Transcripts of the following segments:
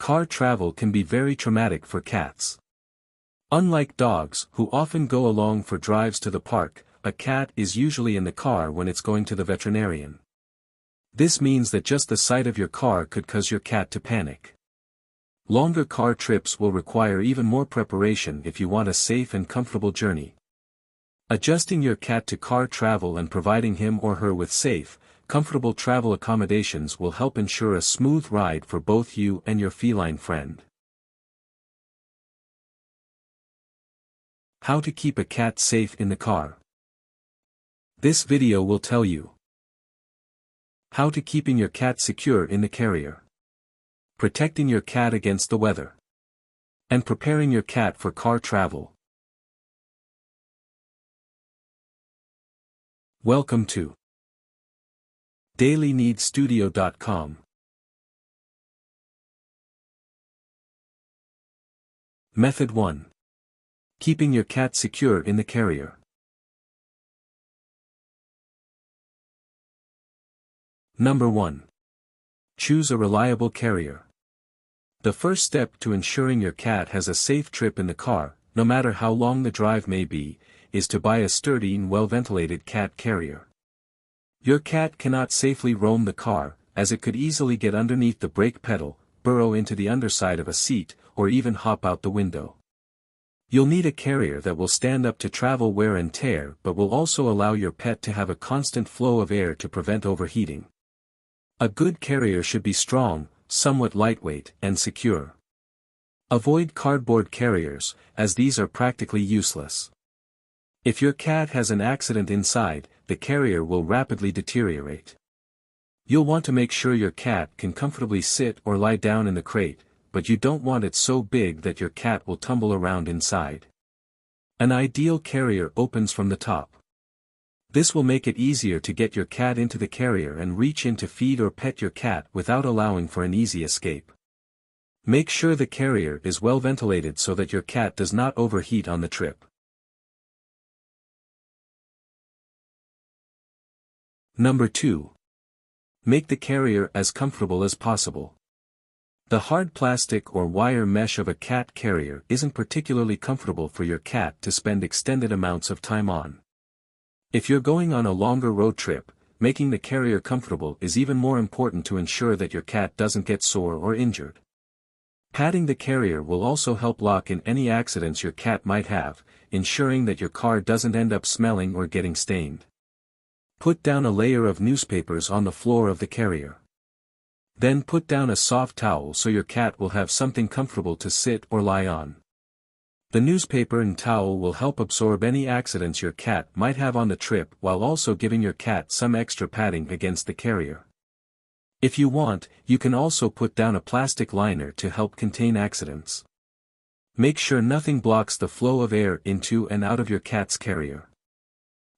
car travel can be very traumatic for cats. Unlike dogs, who often go along for drives to the park, a cat is usually in the car when it's going to the veterinarian. This means that just the sight of your car could cause your cat to panic. Longer car trips will require even more preparation if you want a safe and comfortable journey. Adjusting your cat to car travel and providing him or her with safe, comfortable travel accommodations will help ensure a smooth ride for both you and your feline friend. How to keep a cat safe in the car. This video will tell you how to keeping your cat secure in the carrier, protecting your cat against the weather, and preparing your cat for car travel. Welcome to dailyneedstudio.com. Method 1. Keeping your cat secure in the carrier. Number 1. Choose a reliable carrier. The first step to ensuring your cat has a safe trip in the car, no matter how long the drive may be, is to buy a sturdy and well-ventilated cat carrier. Your cat cannot safely roam the car, as it could easily get underneath the brake pedal, burrow into the underside of a seat, or even hop out the window. You'll need a carrier that will stand up to travel wear and tear but will also allow your pet to have a constant flow of air to prevent overheating. A good carrier should be strong, somewhat lightweight, and secure. Avoid cardboard carriers, as these are practically useless. If your cat has an accident inside, the carrier will rapidly deteriorate. You'll want to make sure your cat can comfortably sit or lie down in the crate, but you don't want it so big that your cat will tumble around inside. An ideal carrier opens from the top. This will make it easier to get your cat into the carrier and reach in to feed or pet your cat without allowing for an easy escape. Make sure the carrier is well ventilated so that your cat does not overheat on the trip. Number 2. Make the carrier as comfortable as possible. The hard plastic or wire mesh of a cat carrier isn't particularly comfortable for your cat to spend extended amounts of time on. If you're going on a longer road trip, making the carrier comfortable is even more important to ensure that your cat doesn't get sore or injured. Padding the carrier will also help lock in any accidents your cat might have, ensuring that your car doesn't end up smelling or getting stained. Put down a layer of newspapers on the floor of the carrier. Then put down a soft towel so your cat will have something comfortable to sit or lie on. The newspaper and towel will help absorb any accidents your cat might have on the trip while also giving your cat some extra padding against the carrier. If you want, you can also put down a plastic liner to help contain accidents. Make sure nothing blocks the flow of air into and out of your cat's carrier.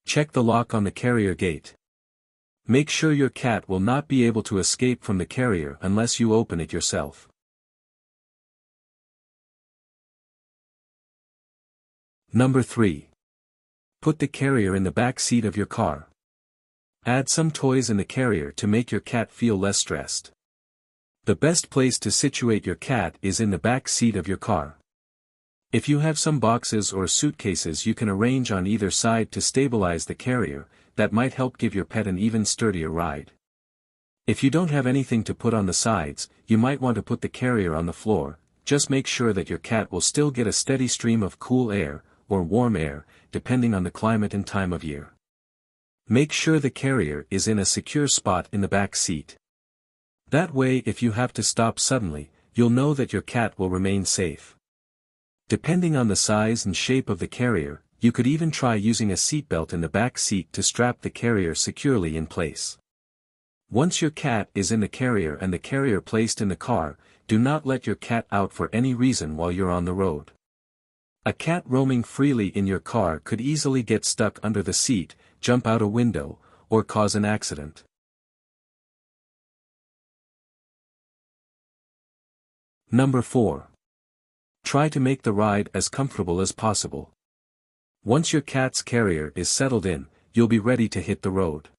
Check the lock on the carrier gate. Make sure your cat will not be able to escape from the carrier unless you open it yourself. Number 3. Put the carrier in the back seat of your car. Add some toys in the carrier to make your cat feel less stressed. The best place to situate your cat is in the back seat of your car. If you have some boxes or suitcases you can arrange on either side to stabilize the carrier, that might help give your pet an even sturdier ride. If you don't have anything to put on the sides, you might want to put the carrier on the floor. Just make sure that your cat will still get a steady stream of cool air, or warm air, depending on the climate and time of year. Make sure the carrier is in a secure spot in the back seat. That way if you have to stop suddenly, you'll know that your cat will remain safe. Depending on the size and shape of the carrier, you could even try using a seatbelt in the back seat to strap the carrier securely in place. Once your cat is in the carrier and the carrier placed in the car, do not let your cat out for any reason while you're on the road. A cat roaming freely in your car could easily get stuck under the seat, jump out a window, or cause an accident. Number 4. Try to make the ride as comfortable as possible. Once your cat's carrier is settled in, you'll be ready to hit the road.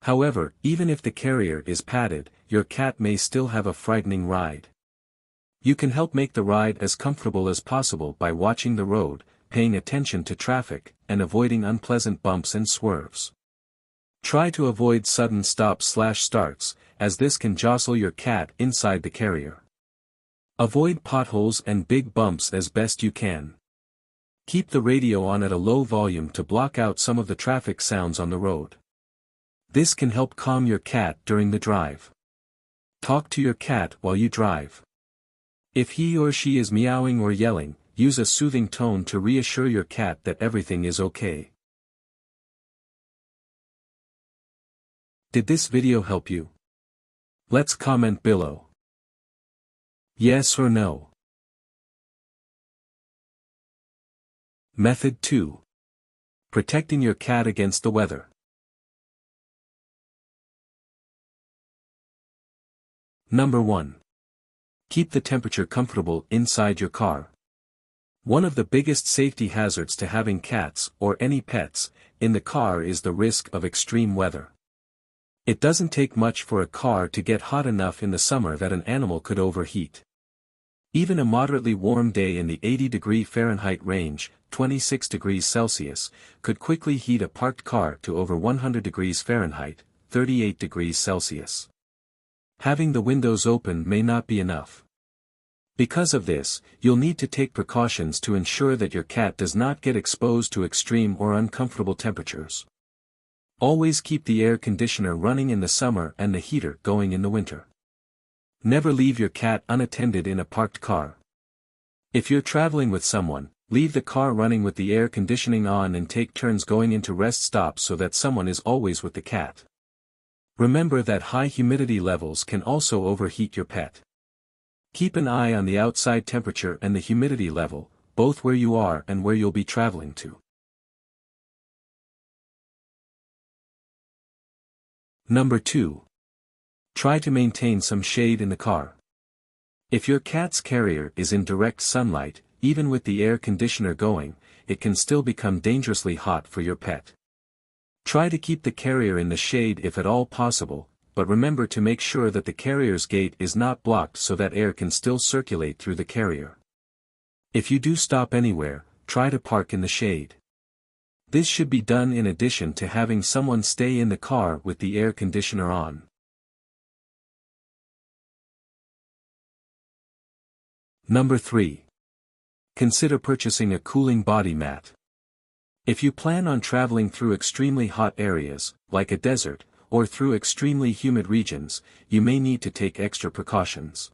However, even if the carrier is padded, your cat may still have a frightening ride. You can help make the ride as comfortable as possible by watching the road, paying attention to traffic, and avoiding unpleasant bumps and swerves. Try to avoid sudden stops/starts, as this can jostle your cat inside the carrier. Avoid potholes and big bumps as best you can. Keep the radio on at a low volume to block out some of the traffic sounds on the road. This can help calm your cat during the drive. Talk to your cat while you drive. If he or she is meowing or yelling, use a soothing tone to reassure your cat that everything is okay. Did this video help you? Let's comment below. Yes or no. Method 2. Protecting your cat against the weather. Number 1. Keep the temperature comfortable inside your car. One of the biggest safety hazards to having cats, or any pets, in the car is the risk of extreme weather. It doesn't take much for a car to get hot enough in the summer that an animal could overheat. Even a moderately warm day in the 80°F range, 26°C, could quickly heat a parked car to over 100°F, 38°C. Having the windows open may not be enough. Because of this, you'll need to take precautions to ensure that your cat does not get exposed to extreme or uncomfortable temperatures. Always keep the air conditioner running in the summer and the heater going in the winter. Never leave your cat unattended in a parked car. If you're traveling with someone, leave the car running with the air conditioning on and take turns going into rest stops so that someone is always with the cat. Remember that high humidity levels can also overheat your pet. Keep an eye on the outside temperature and the humidity level, both where you are and where you'll be traveling to. Number 2. Try to maintain some shade in the car. If your cat's carrier is in direct sunlight, even with the air conditioner going, it can still become dangerously hot for your pet. Try to keep the carrier in the shade if at all possible, but remember to make sure that the carrier's gate is not blocked so that air can still circulate through the carrier. If you do stop anywhere, try to park in the shade. This should be done in addition to having someone stay in the car with the air conditioner on. Number 3. Consider purchasing a cooling body mat. If you plan on traveling through extremely hot areas, like a desert, or through extremely humid regions, you may need to take extra precautions.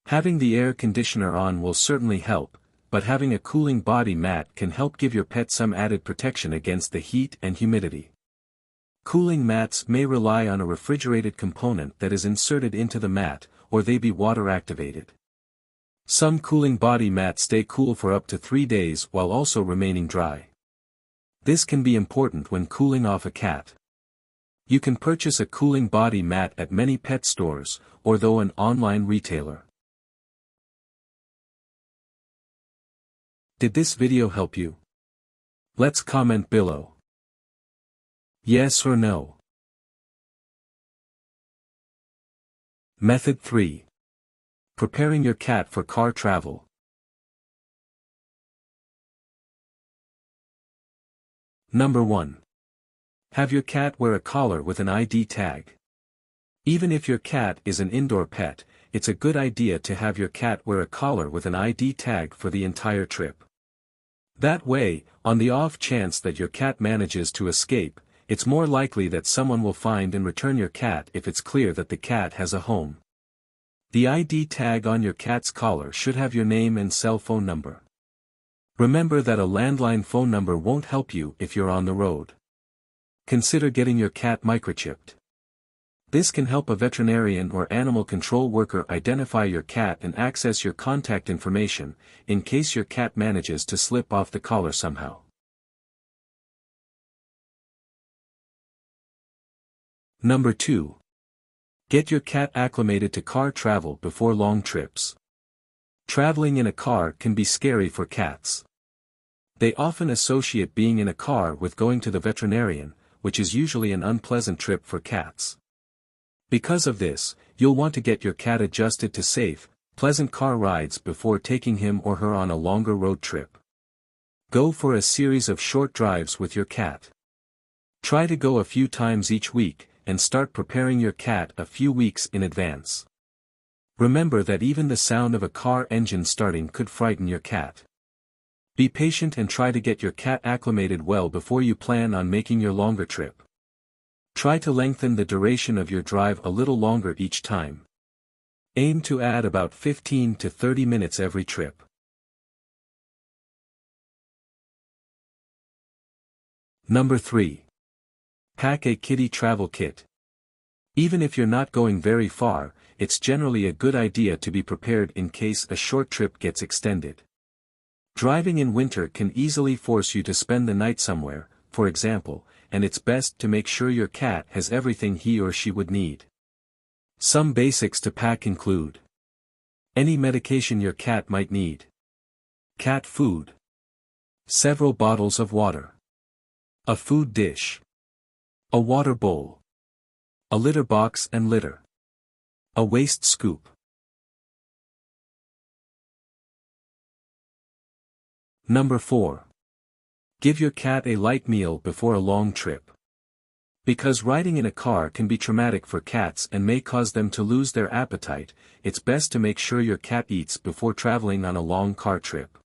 Having the air conditioner on will certainly help, but having a cooling body mat can help give your pet some added protection against the heat and humidity. Cooling mats may rely on a refrigerated component that is inserted into the mat, or they be water activated. Some cooling body mats stay cool for up to 3 days while also remaining dry. This can be important when cooling off a cat. You can purchase a cooling body mat at many pet stores, or through an online retailer. Did this video help you? Let's comment below. Yes or no. Method 3. Preparing your cat for car travel. Number 1. Have your cat wear a collar with an ID tag. Even if your cat is an indoor pet, it's a good idea to have your cat wear a collar with an ID tag for the entire trip. That way, on the off chance that your cat manages to escape, it's more likely that someone will find and return your cat if it's clear that the cat has a home. The ID tag on your cat's collar should have your name and cell phone number. Remember that a landline phone number won't help you if you're on the road. Consider getting your cat microchipped. This can help a veterinarian or animal control worker identify your cat and access your contact information, in case your cat manages to slip off the collar somehow. Number 2. Get your cat acclimated to car travel before long trips. Traveling in a car can be scary for cats. They often associate being in a car with going to the veterinarian, which is usually an unpleasant trip for cats. Because of this, you'll want to get your cat adjusted to safe, pleasant car rides before taking him or her on a longer road trip. Go for a series of short drives with your cat. Try to go a few times each week, and start preparing your cat a few weeks in advance. Remember that even the sound of a car engine starting could frighten your cat. Be patient and try to get your cat acclimated well before you plan on making your longer trip. Try to lengthen the duration of your drive a little longer each time. Aim to add about 15 to 30 minutes every trip. Number 3. Pack a kitty travel kit. Even if you're not going very far, it's generally a good idea to be prepared in case a short trip gets extended. Driving in winter can easily force you to spend the night somewhere, for example, and it's best to make sure your cat has everything he or she would need. Some basics to pack include any medication your cat might need, cat food, several bottles of water, a food dish, a water bowl, a litter box and litter, a waste scoop. Number 4. Give your cat a light meal before a long trip. Because riding in a car can be traumatic for cats and may cause them to lose their appetite, it's best to make sure your cat eats before traveling on a long car trip.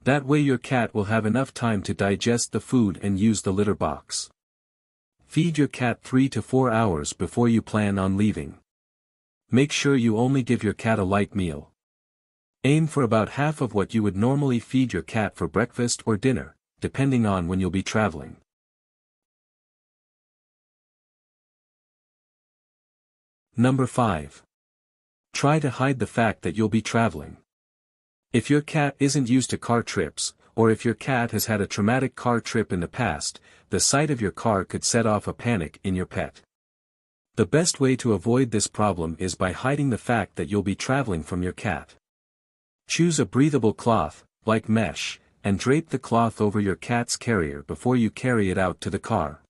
That way your cat will have enough time to digest the food and use the litter box. Feed your cat 3 to 4 hours before you plan on leaving. Make sure you only give your cat a light meal. Aim for about half of what you would normally feed your cat for breakfast or dinner, depending on when you'll be traveling. Number 5. Try to hide the fact that you'll be traveling. If your cat isn't used to car trips, or if your cat has had a traumatic car trip in the past, the sight of your car could set off a panic in your pet. The best way to avoid this problem is by hiding the fact that you'll be traveling from your cat. Choose a breathable cloth, like mesh, and drape the cloth over your cat's carrier before you carry it out to the car.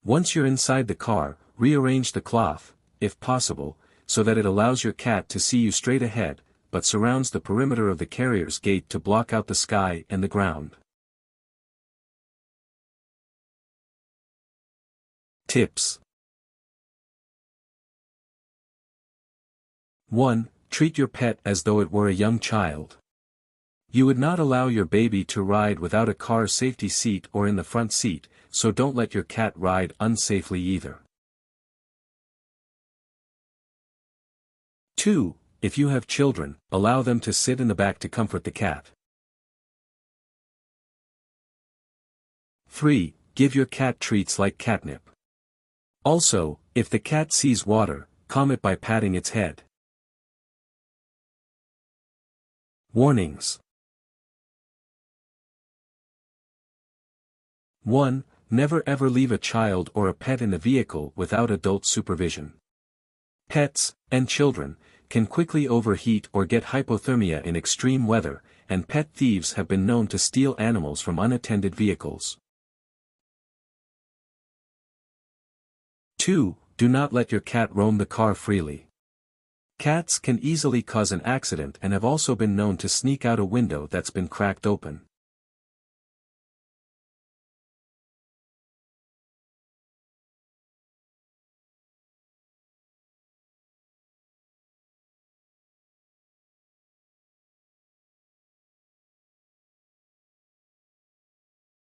Once you're inside the car, rearrange the cloth, if possible, so that it allows your cat to see you straight ahead, but surrounds the perimeter of the carrier's gate to block out the sky and the ground. Tips. 1. Treat your pet as though it were a young child. You would not allow your baby to ride without a car safety seat or in the front seat, so don't let your cat ride unsafely either. 2. If you have children, allow them to sit in the back to comfort the cat. 3. Give your cat treats like catnip. Also, if the cat sees water, calm it by patting its head. Warnings. 1. Never ever leave a child or a pet in the vehicle without adult supervision. Pets, and children, can quickly overheat or get hypothermia in extreme weather, and pet thieves have been known to steal animals from unattended vehicles. 2. Do not let your cat roam the car freely. Cats can easily cause an accident and have also been known to sneak out a window that's been cracked open.